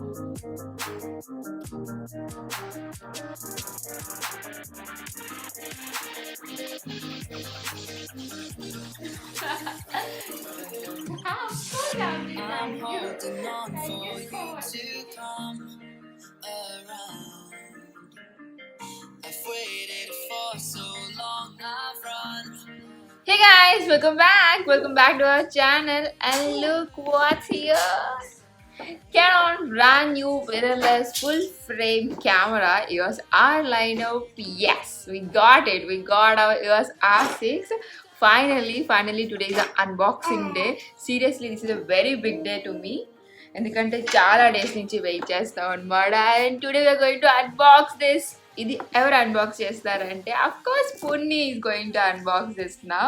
I'm holding on for you to come around. I've waited for so long, I've run. Hey guys, welcome back to our channel, and look what's here. Canon brand new mirrorless full frame camera, EOS R lineup. Yes, we got it. We got our EOS R6. Finally, today is the unboxing day. Seriously, this is a very big day to me. ఎందుకంటే చాలా days నుంచి wait చేస్తాం అన్నమాట. And today we're going to unbox this. ఇది ఎవరు unbox చేస్తారంటే of course Punni is going to unbox this now.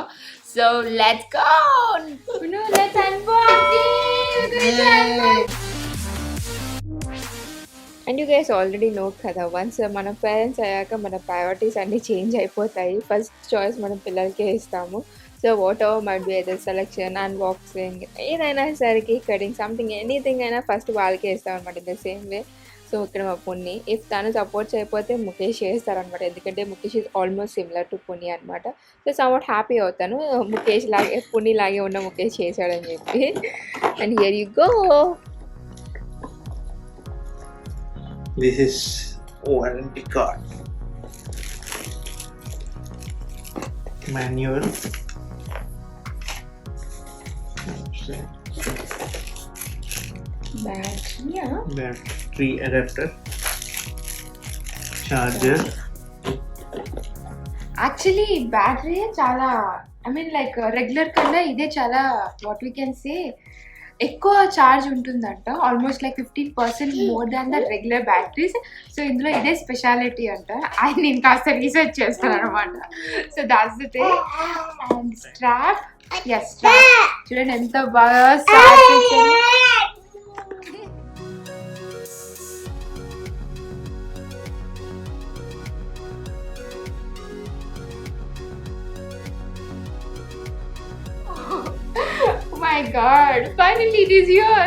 So let's go. Let's unbox it. And you guys already know కదా, once మన పేరెంట్స్ అయ్యాక మన ప్రయారిటీస్ అన్నీ చేంజ్ అయిపోతాయి. First choice మనం పిల్లలకే ఇస్తాము. So what ever might be either selection, unboxing, ఏదైనా సరికి కటింగ్ సంథింగ్ ఎనీథింగ్ అయినా ఫస్ట్ వాళ్ళకే ఇస్తాం అనమాట. In the same way so ఇక్కడ మా పున్ని, ఇఫ్ తను సపోర్ట్ చేయకపోతే ముఖేష్ చేస్తారనమాట. ఎందుకంటే Mukesh is almost similar to Punni అనమాట. సో సమ్వాట్ హ్యాపీ అవుతాను ముఖేష్ లాగే, పున్ని లాగే ఉన్న ముఖేష్ చేశాడని చెప్పి. And here you go. This is warranty card, manual, battery adapter, charger. Actually battery చాలా like regular కన్నా ఇదే చాలా what we can say ఎక్కువ ఛార్జ్ ఉంటుందంట. Almost like 15% more than the regular batteries. So ఇందులో ఇదే స్పెషాలిటీ అంట. నేను కాస్త రీసెర్చ్ చేస్తాను అనమాట. So that's the thing. And strap, yes strap చూడండి ఎంత బాగా స్ట్రాప్ ఇచ్చారు. My god, finally it is here.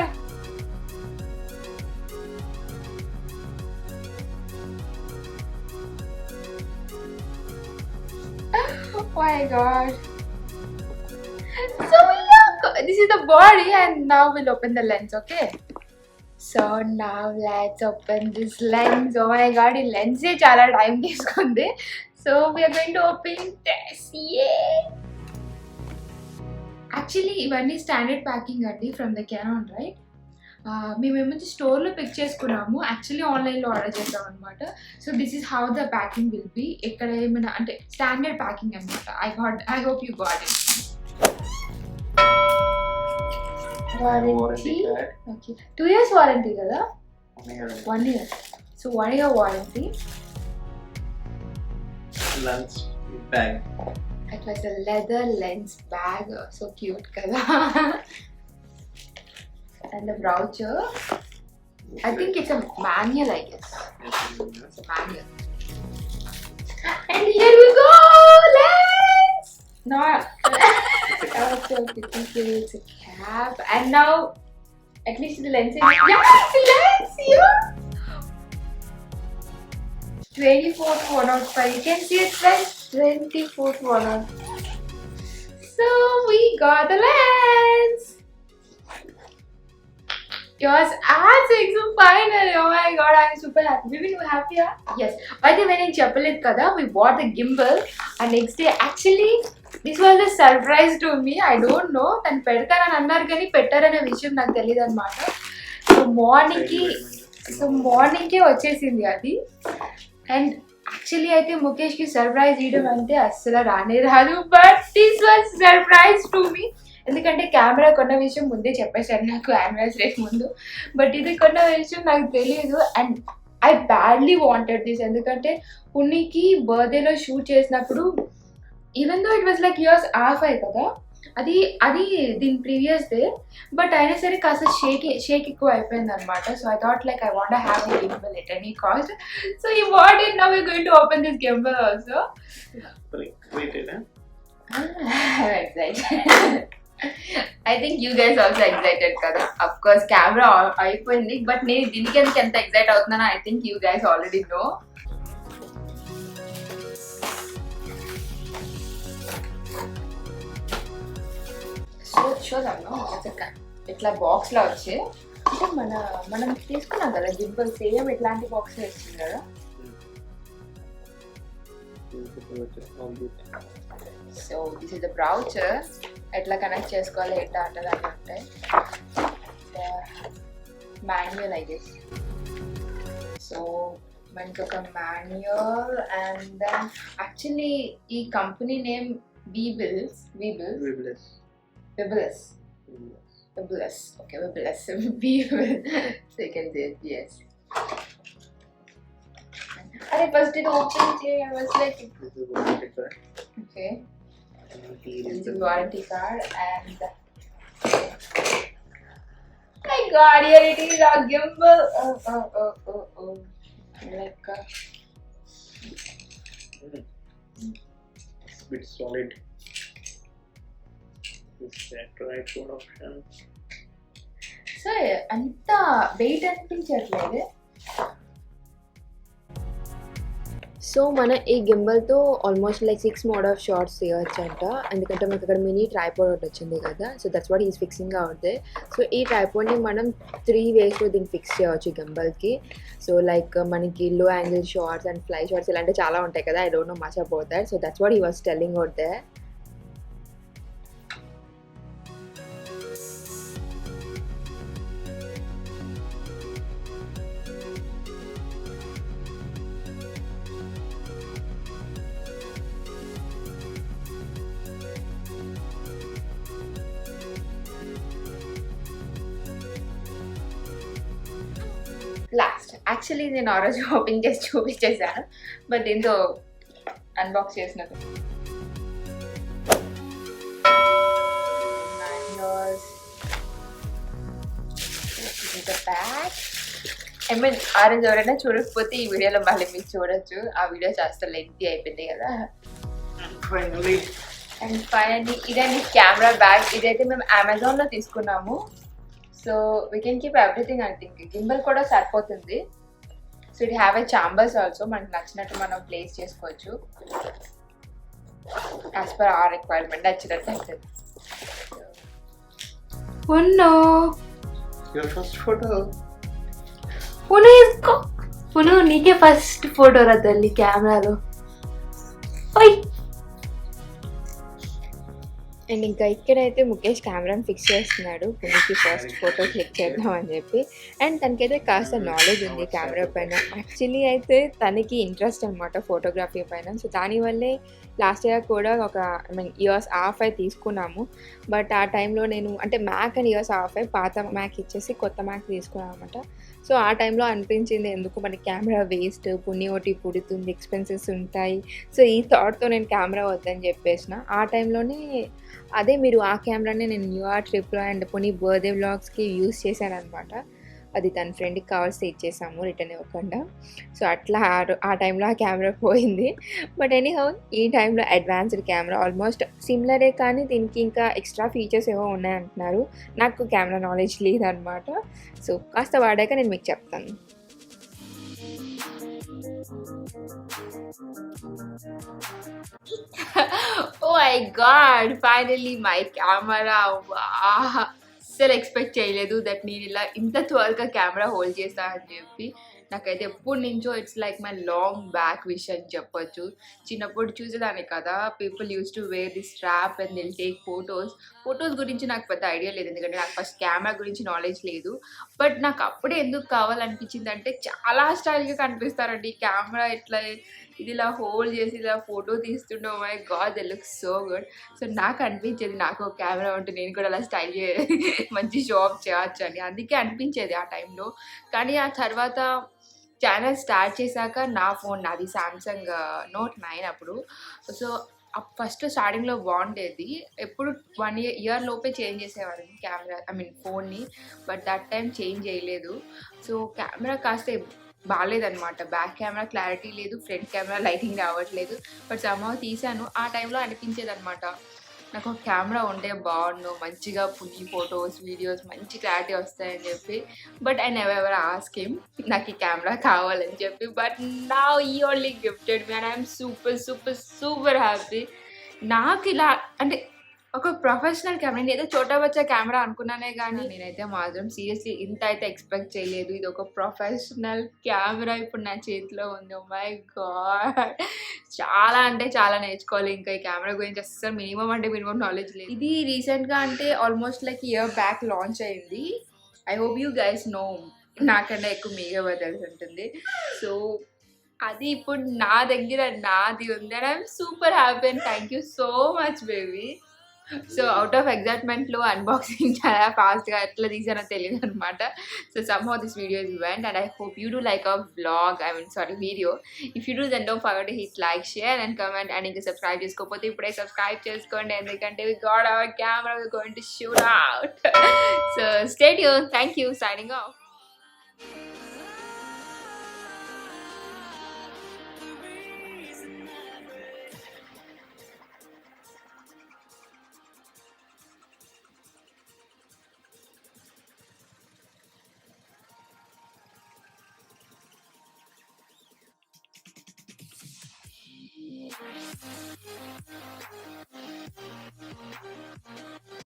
Oh my god. So look, this is the body, and now we'll open the lens, okay? So now let's open this lens. Oh my god, this lens is chala time teeskundi. So we are going to open this. Yay! Actually ఇవన్నీ standard packing అండి from the Canon, right? మేమేమో స్టోర్లో pick చేసుకున్నాము, actually ఆన్లైన్లో order చేద్దాం అనమాట. So this is how the packing will be. ఇక్కడ ఏమైనా అంటే స్టాండర్డ్ ప్యాకింగ్ అనమాట. I hope you got it. Warranty, okay 2 years warranty కదా, 1 year. So 1 year warranty. Lens bag. It was a leather lens bag, so cute kada. And the voucher, I think it's a manual, I guess. It's a manual. And here we go, lens. No, it's a cap. And now, at least the lens is, yeah, the lens here. 24th 105. You can see it's like 24th 105. So we got the lens. EOS R6 finally. Oh my god, I'm super happy. Vivi, you happy? Yes. By the way, నేను చెప్పలేదు కదా, we bought the gimbal and next day actually this was a surprise to me. I don't know. తను పెడతారని అన్నారు కానీ పెట్టారనే విషయం నాకు తెలియదు అనమాట. సో మార్నింగ్కే వచ్చేసింది అది. అండ్ యాక్చువల్లీ అయితే ముఖేష్కి సర్ప్రైజ్ ఇవ్వడం అంటే అస్సలు రానే రాదు. But this was surprise to me. ఎందుకంటే కెమెరా కొన్న విషయం ముందే చెప్పేశారు నాకు యానివర్సరీ ముందు. బట్ ఇది కొన్న విషయం నాకు తెలియదు. And I badly wanted this. ఎందుకంటే పునికి బర్త్డేలో షూట్ చేసినప్పుడు even though it was like EOS R5 కదా, అది దీని ప్రీవియస్ డే, బట్ అయినా సరే కాస్త షేక్ ఎక్కువ అయిపోయింది అనమాట. So I thought like I want have a gimbal at any cost. So ఈ what it now we're going to open this gimbal also. I think you guys also excited kada. Of course, camera అయిపోయింది. But నేను దీనికి ఎంత excite అవుతున్నానో I think you guys already know. Show them, no? ఇట్లా box లో వచ్చి అంటే మనం తీసుకున్నాం కదా జింబల్ సేమ్ ఇట్లాంటి బాక్స్ వచ్చింది కదా. So this is the brochure. ఎట్లా కనెక్ట్ చేసుకోవాలి ఎట్లా అంటది అని ఉంటాయి. Manual I guess. సో మనకి ఒక మాన్యువల్ అండ్ దెన్ యాక్చువల్లీ ఈ company name Weebles. Okay, Weebles. So you can say it, yes. Arey, first it opened here. I was like, this is warranty card. Okay. This is warranty card and my God, here it is, a gimbal. Oh. Like it's a bit solid. This tripod option. So, అంత weight అనిపించట్లేదు. So మన ఈ గింబల్తో almost like 6 mode of shorts తీయవచ్చు అంట. ఎందుకంటే మనకి అక్కడ మినీ ట్రైపాడ్ ఒకటి వచ్చింది కదా. So that's what is fixing out. So ఈ ట్రైపాడ్ని మనం 3 వేస్లో దీన్ని ఫిక్స్ చేయవచ్చు ఈ గింబల్కి. సో లైక్ మనకి low angle shots and fly shots ఇలాంటివి చాలా ఉంటాయి కదా. I don't know much about that. So that's what he was telling out they. Last actually నేను ఆ రోజు ఓపెన్ చేసి చూపించేసాను. బట్ దీంతో అన్బాక్స్ చేసినట్టు బ్యాగ్. ఐ మీన్ ఆ రోజు ఎవరైనా చూడకపోతే ఈ వీడియోలో మళ్ళీ మీరు చూడొచ్చు. ఆ వీడియో చాలా లెంతీ అయిపోయింది కదా. అండ్ ఫైనల్లీ ఇదండి కెమెరా బ్యాగ్. ఇదైతే మేము అమెజాన్లో తీసుకున్నాము. So we can keep everything. I think gimbal కూడా సరిపోతుంది. So it have a chambers also. మనకు నచ్చినట్టు మనం ప్లేస్ చేసుకోవచ్చు యాజ్ పర్ ఆర్ రిక్వైర్మెంట్. నచ్చినట్టు అవుతుంది. Your first photo. పును నీకే ఫస్ట్ ఫోటో రా తల్లి కెమెరాలో. అండ్ ఇంకా ఇక్కడైతే ముఖేష్ కెమెరాని ఫిక్స్ చేస్తున్నాడు. పునికి ఫస్ట్ ఫోటో క్లిక్ చేద్దాం అని చెప్పి. అండ్ తనకైతే కాస్త నాలెడ్జ్ ఉంది కెమెరా పైన. యాక్చువల్లీ అయితే తనకి ఇంట్రెస్ట్ అనమాట ఫోటోగ్రఫీ పైన. సో దానివల్లే లాస్ట్ ఇయర్ కూడా ఒక EOS R5 తీసుకున్నాము. బట్ ఆ టైంలో నేను అంటే మ్యాక్ అండ్ EOS R5 పాత మ్యాక్ ఇచ్చేసి కొత్త మ్యాక్ తీసుకున్నాను అనమాట. సో ఆ టైంలో అనిపించింది ఎందుకు మన కెమెరా వేస్ట్, పుణ్య ఒకటి పుడుతుంది, ఎక్స్పెన్సెస్ ఉంటాయి. సో ఈ థాట్తో నేను కెమెరా వద్దని చెప్పేసిన. ఆ టైంలోనే అదే మీరు ఆ కెమెరానే నేను న్యూయార్క్ ట్రిప్లో అండ్ పుణ్య బర్త్డే వ్లాగ్స్కి యూస్ చేశాను అనమాట. అది తన ఫ్రెండ్కి కావాల్సి ఇచ్చేసాము రిటర్న్ ఇవ్వకుండా. సో అట్లా ఆ టైంలో ఆ కెమెరా పోయింది. బట్ ఎనీహౌ ఈ టైంలో అడ్వాన్స్డ్ కెమెరా ఆల్మోస్ట్ సిమిలరే, కానీ దీనికి ఇంకా ఎక్స్ట్రా ఫీచర్స్ ఏవో ఉన్నాయంటున్నారు. నాకు కెమెరా నాలెడ్జ్ లేదనమాట. సో కాస్త వాడాక నేను మీకు చెప్తాను. Oh my God! Finally my camera! Wow! అస్సలు ఎక్స్పెక్ట్ చేయలేదు దట్ నేను ఇలా ఇంత త్వరగా కెమెరా హోల్డ్ చేస్తా అని చెప్పి. నాకైతే ఎప్పటి నుంచో it's like my long back wish అని చెప్పొచ్చు. చిన్నప్పుడు చూసేదాన్ని కదా, people use to wear the strap and they'll take photos గురించి నాకు పెద్ద ఐడియా లేదు, ఎందుకంటే నాకు ఫస్ట్ కెమెరా గురించి నాలెడ్జ్ లేదు. బట్ నాకు అప్పుడే ఎందుకు కావాలనిపించింది అంటే చాలా స్టైల్గా కనిపిస్తారండి ఈ కెమెరా. ఇట్లా ఇది ఇలా హోల్డ్ చేసి ఇలా ఫోటో తీస్తుండే my god they look so good. So నాకు అనిపించేది నాకు ఒక కెమెరా ఉంటే నేను కూడా అలా స్టైల్ మంచి షో ఆఫ్ చేయొచ్చు అని, అందుకే అనిపించేది ఆ టైంలో. కానీ ఆ తర్వాత ఛానల్ స్టార్ట్ చేశాక నాది సామ్సంగ్ Note 9 అప్పుడు. సో ఫస్ట్ స్టార్టింగ్లో బాగుండేది, ఎప్పుడు 1 ఇయర్ లోపే చేంజ్ చేసేవాడిని కెమెరా ఫోన్ని. బట్ దట్ టైం చేంజ్ చేయలేదు. సో కెమెరా కాస్త బాగాలేదనమాట, బ్యాక్ కెమెరా క్లారిటీ లేదు, ఫ్రంట్ కెమెరా లైటింగ్ రావట్లేదు. బట్ సమ్హౌ తీసాను. ఆ టైంలో అనిపించేది అనమాట నాకు ఒక కెమెరా ఉంటే బాగుండు, మంచిగా ఫుల్ ఫొటోస్ వీడియోస్ మంచి క్లారిటీ వస్తాయని చెప్పి. But I never ever ask him నాకు ఈ కెమెరా కావాలని చెప్పి. But now he only gifted me and I'm super super super happy. నాకు ఇలా అంటే ఒక ప్రొఫెషనల్ కెమెరా, నేను ఏదో చోటా వచ్చే కెమెరా అనుకున్నానే కానీ నేనైతే మాత్రం సీరియస్లీ ఇంత అయితే ఎక్స్పెక్ట్ చేయలేదు. ఇది ఒక ప్రొఫెషనల్ కెమెరా ఇప్పుడు నా చేతిలో ఉంది. మై గాడ్, చాలా అంటే చాలా నేర్చుకోవాలి ఇంకా ఈ కెమెరా గురించి. అసలు మినిమం అంటే మినిమం నాలెడ్జ్ లేదు. ఇది రీసెంట్గా అంటే almost like year back launch అయింది. I hope you guys know, నాకన్నా ఎక్కువ మీగా తెలిసి ఉంటుంది. సో అది ఇప్పుడు నా దగ్గర నాది ఉంది and I'm super happy and thank you so much baby. So out of ఎగ్జైట్మెంట్లో అన్బాక్సింగ్ చాలా ఫాస్ట్గా ఎట్లా తీసానో తెలియదు అనమాట. సో somehow this video is went and I hope you do like our vlog, video. If you do, then don't forget to hit like, share and comment and ఇంకా subscribe చేసుకోకపోతే ఇప్పుడే సబ్స్క్రైబ్ చేసుకోండి, ఎందుకంటే we got our camera, we're going to shoot out. So stay tuned. Thank you. Signing off.